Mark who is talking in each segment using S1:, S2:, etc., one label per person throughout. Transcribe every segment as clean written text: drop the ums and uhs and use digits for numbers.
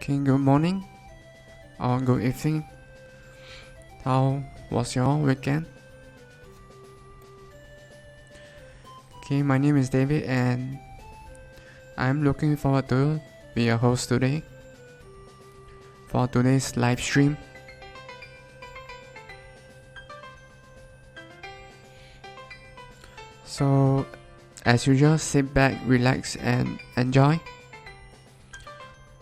S1: Okay, good morning or good evening. How was your weekend? Okay, my name is David and I'm looking forward to be a host today for today's live stream. So, as usual, sit back, relax and enjoy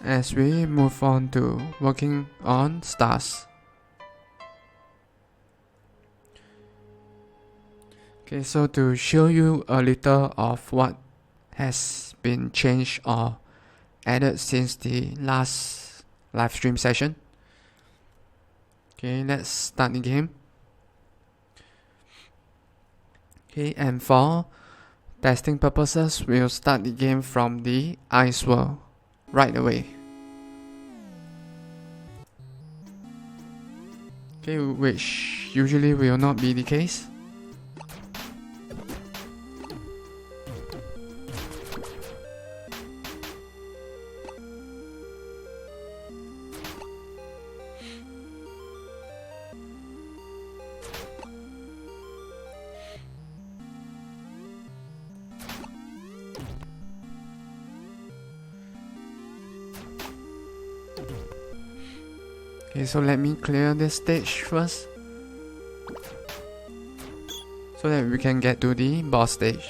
S1: as we move on to working on stars. Okay, so to show you a little of what has been changed or added since the last live stream session. Okay, let's start the game. Okay, and for testing purposes, we'll start the game from the ice world right away. Okay, which usually will not be the case. Okay, so let me clear this stage first so that we can get to the boss stage.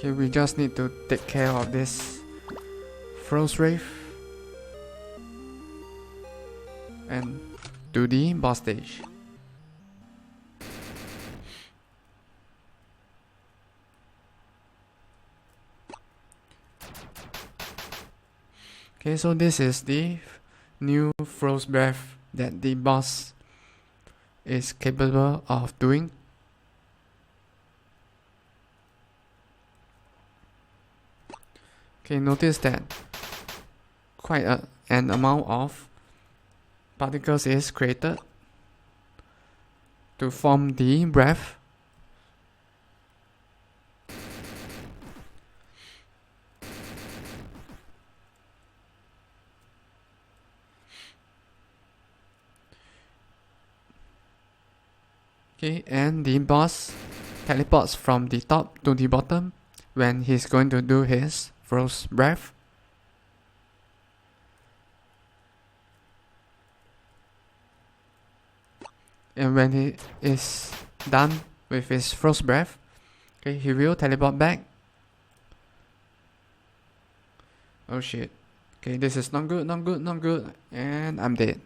S1: Okay, we just need to take care of this Frost Wraith and do the boss stage. Okay, so this is the new Frost Breath that the boss is capable of doing. Okay, notice that quite an amount of particles is created to form the breath. Okay, and the boss teleports from the top to the bottom when he's going to do his Frost Breath. And when he is done with his Frost Breath, okay, he will teleport back. Oh shit. Okay, this is not good, not good, not good. And I'm dead.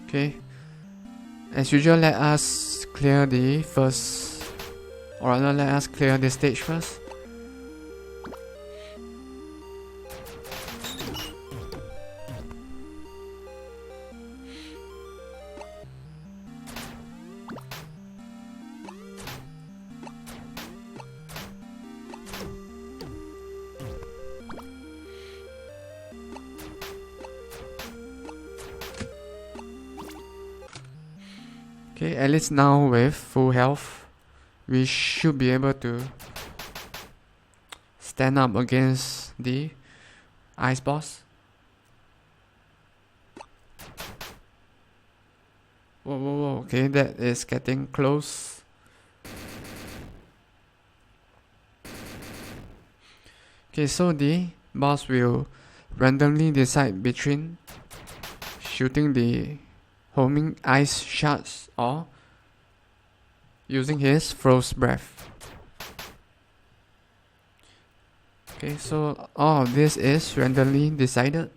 S1: Okay, as usual, let us clear the first, or rather let us clear the stage first. Okay, at least now with full health, we should be able to stand up against the ice boss. Whoa, whoa, whoa, okay, that is getting close. Okay, so the boss will randomly decide between shooting the homing ice shards or using his Frost Breath. Okay, so all of this is randomly decided.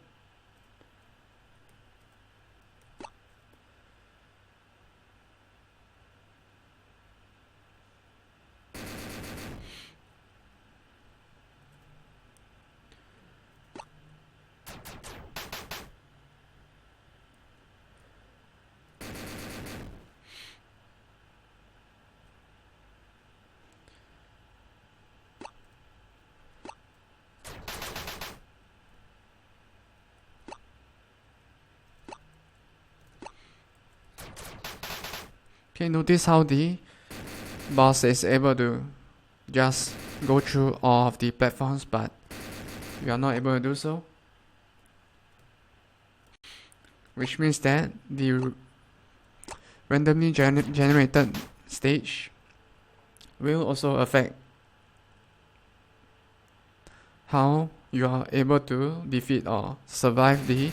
S1: Okay, notice how the boss is able to just go through all of the platforms, but we are not able to do so, which means that the randomly generated stage will also affect how you are able to defeat or survive the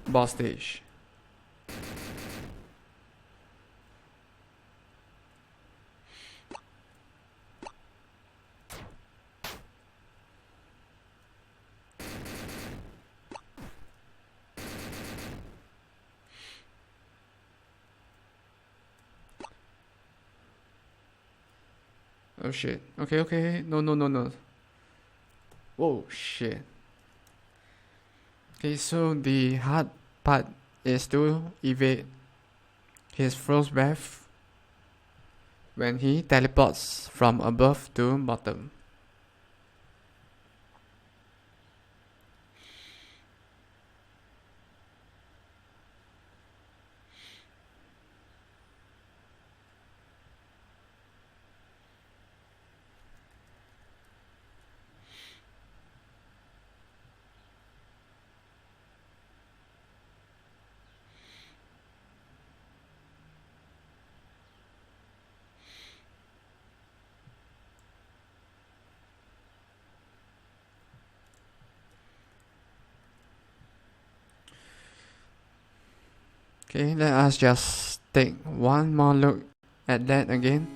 S1: boss stage. Oh shit. Okay. No. Whoa, shit. Okay, so the hard part is to evade his frost breath when he teleports from above to bottom. Okay, let us just take one more look at that again.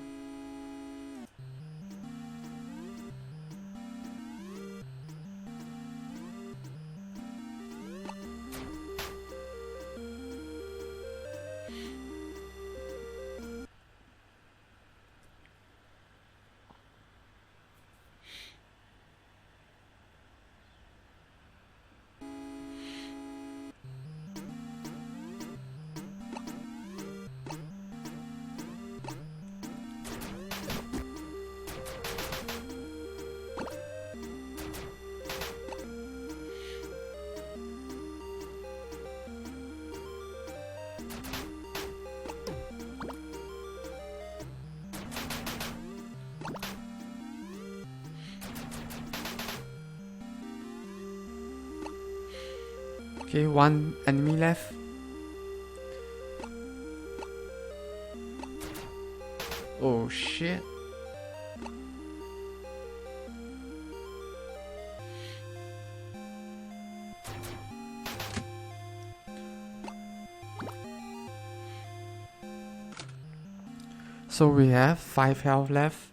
S1: Okay, one enemy left. Oh shit. So we have 5 health left.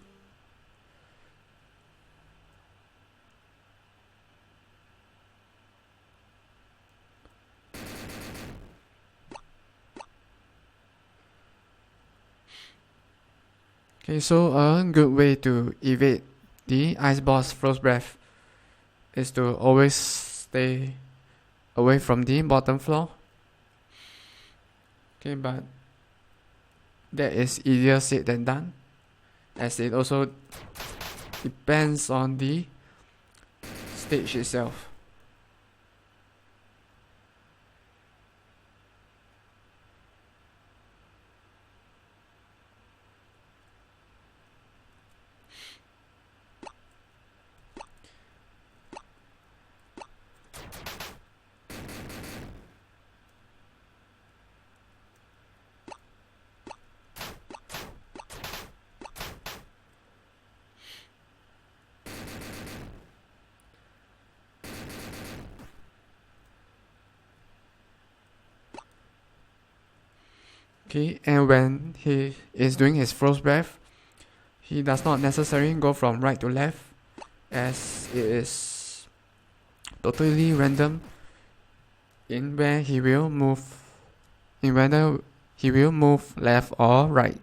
S1: Okay, so a good way to evade the ice boss frost breath is to always stay away from the bottom floor. Okay, but that is easier said than done, as it also depends on the stage itself. Okay, and when he is doing his frost breath, he does not necessarily go from right to left, as it is totally random in where he will move, in whether he will move left or right.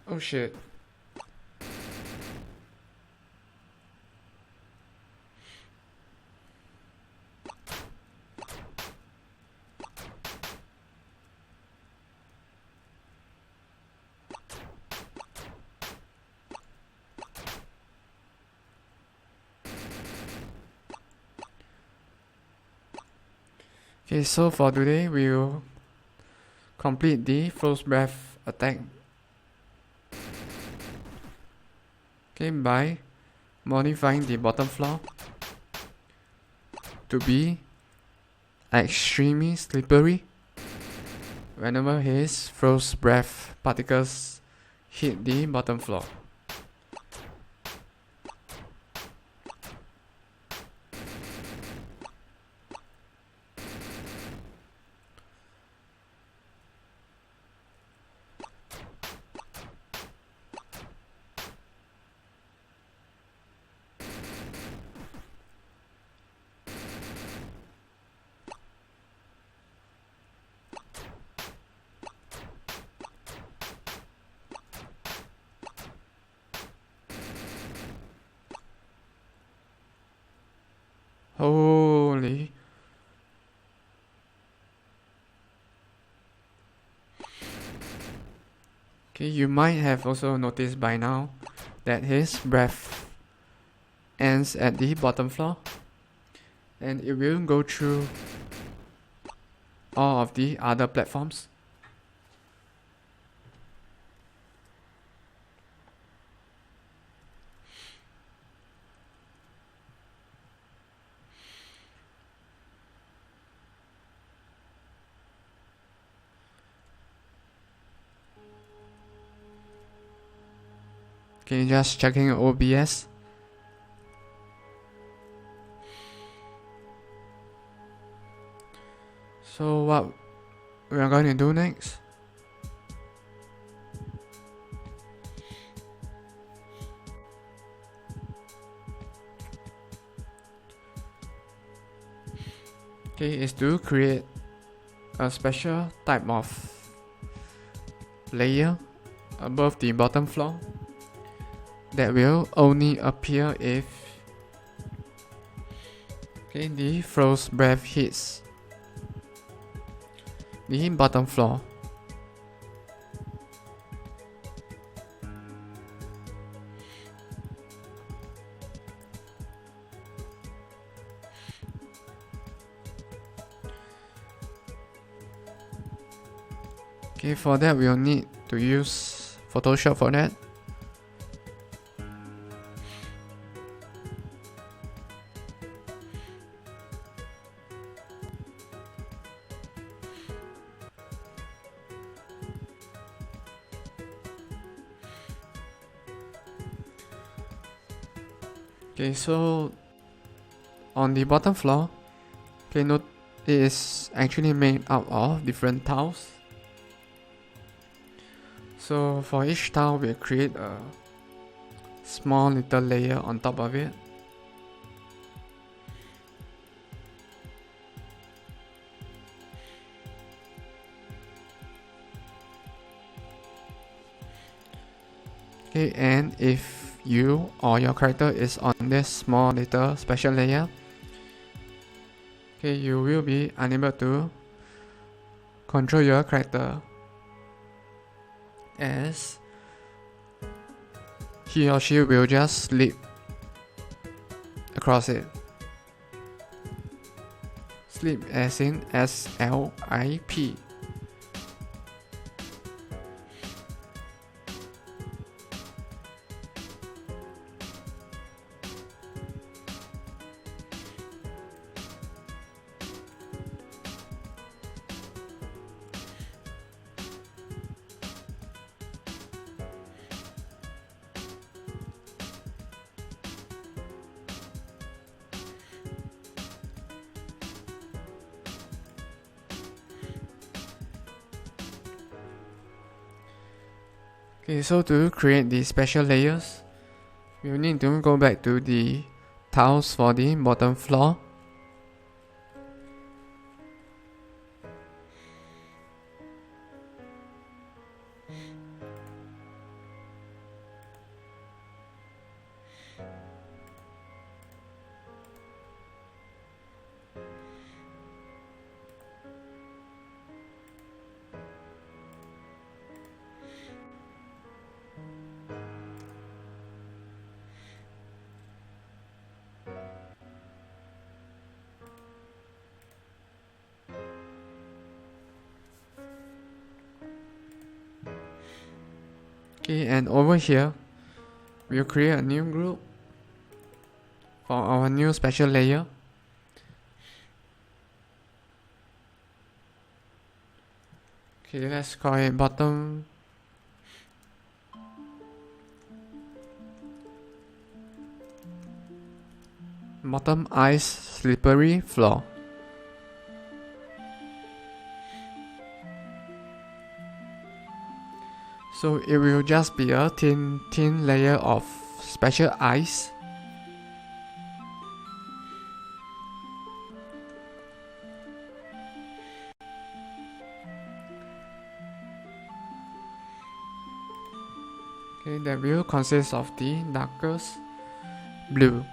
S1: Oh shit. Okay, so for today we'll complete the Frost Breath attack. Okay, by modifying the bottom floor to be extremely slippery whenever his Frost Breath particles hit the bottom floor. Holy. Okay, you might have also noticed by now that his breath ends at the bottom floor and it will go through all of the other platforms. Okay, just checking OBS. So what we are going to do next? Okay, is to create a special type of layer above the bottom floor that will only appear if the Frost Breath hits the bottom floor. Okay, for that we'll need to use Photoshop for that. Okay, so on the bottom floor, note it is actually made out of different tiles. So for each tile, we'll create a small little layer on top of it. Okay, and if you or your character is on this small little special layer, you will be unable to control your character as he or she will just slip across it. Slip as in S-L-I-P. Okay, so to create the special layers, you need to go back to the tiles for the bottom floor. Okay, and over here, we'll create a new group for our new special layer. Okay, let's call it bottom ice slippery floor. So it will just be a thin layer of special ice. Okay, that will consist of the darkest blue.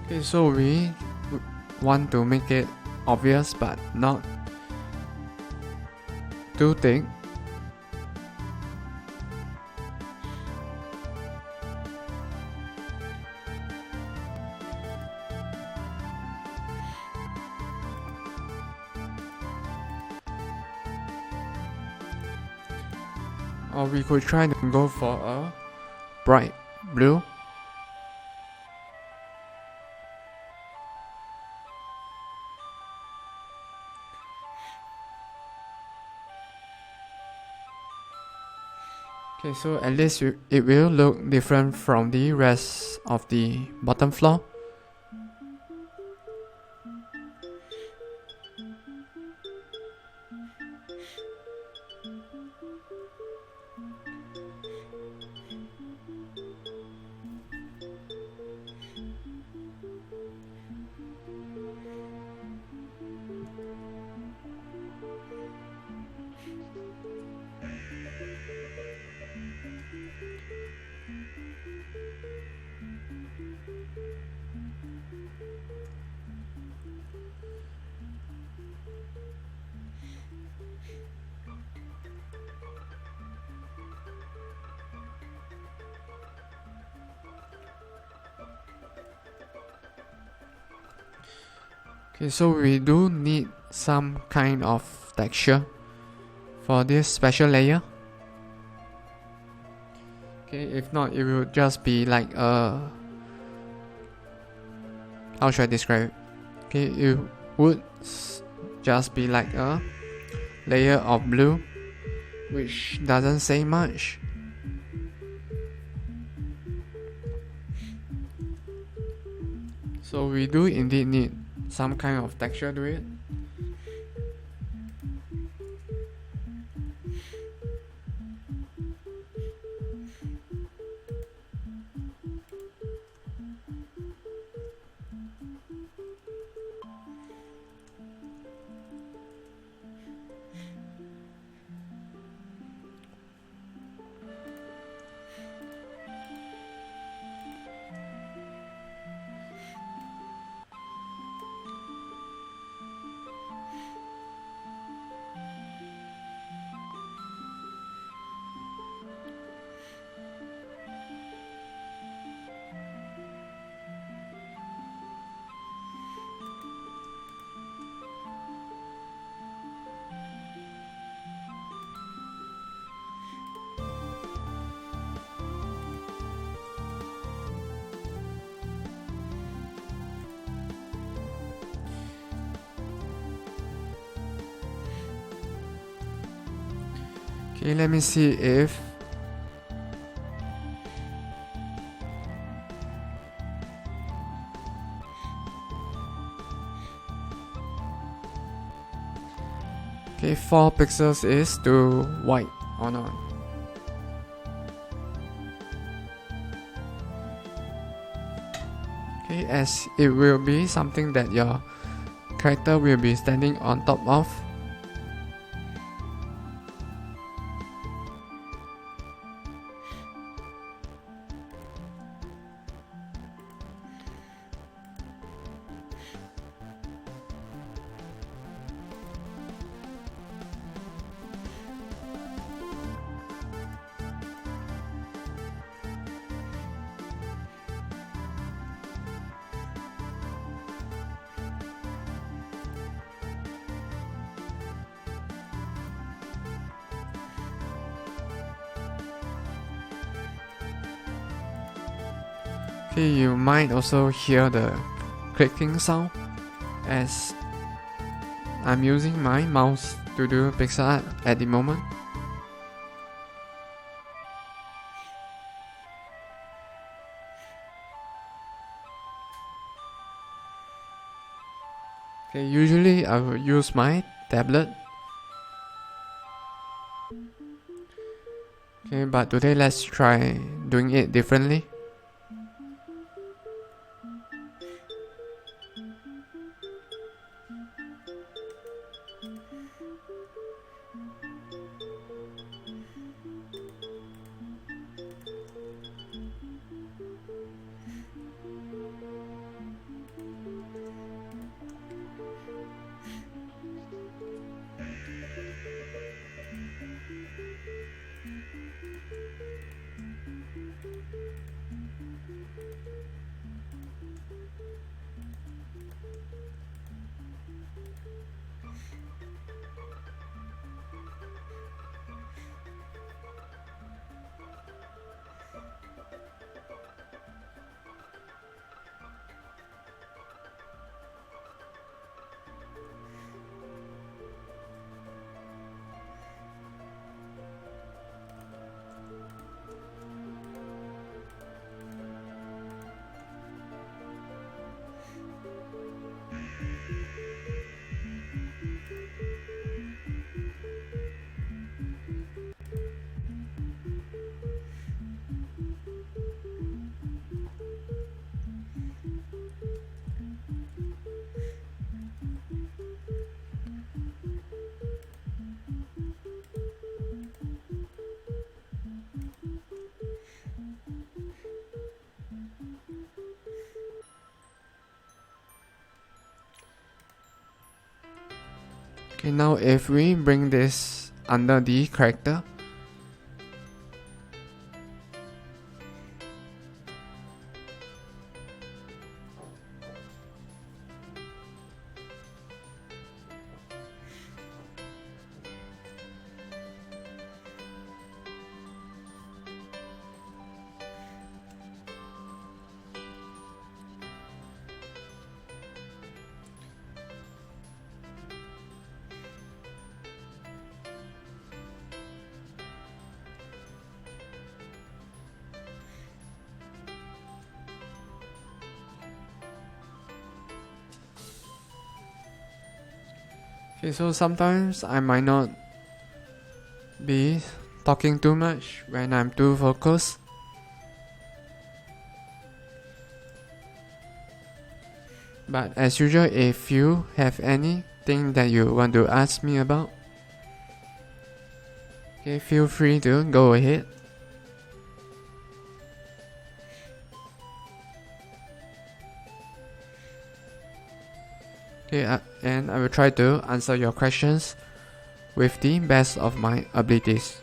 S1: Okay, so we want to make it obvious but not too thick. Or we could try to go for a bright blue. Okay, so at least it will look different from the rest of the bottom floor. Okay, so we do need some kind of texture for this special layer. Okay, if not, it will just be like a... how should I describe it? Okay, it would just be like a layer of blue, which doesn't say much. So we do indeed need some kind of texture to it. Okay, let me see if okay, 4 pixels is to white or not. Okay, as it will be something that your character will be standing on top of. Okay, you might also hear the clicking sound as I'm using my mouse to do pixel art at the moment. Okay, usually I will use my tablet. Okay, but today let's try doing it differently. Okay, now if we bring this under the character, okay, so sometimes I might not be talking too much when I'm too focused. But as usual, if you have anything that you want to ask me about, okay, feel free to go ahead. Okay, and I will try to answer your questions with the best of my abilities.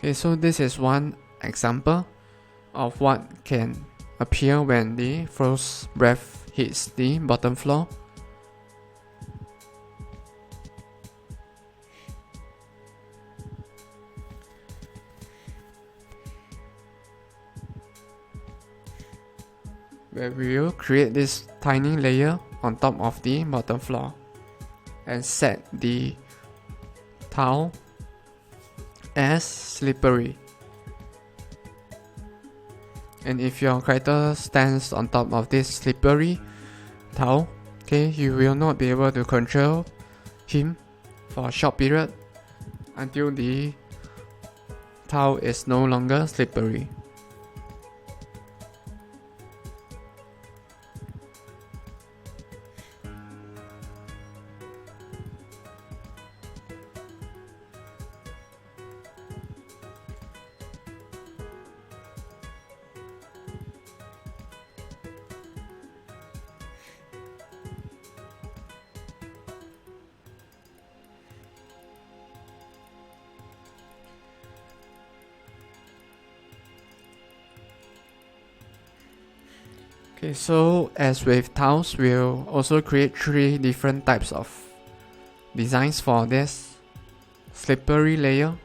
S1: Okay, so this is one example of what can appear when the frost breath hits the bottom floor. Where we will create this tiny layer on top of the bottom floor and set the tile as slippery. And if your character stands on top of this slippery tile, okay, you will not be able to control him for a short period until the tile is no longer slippery. Okay, so as with tiles, we'll also create 3 different types of designs for this slippery layer.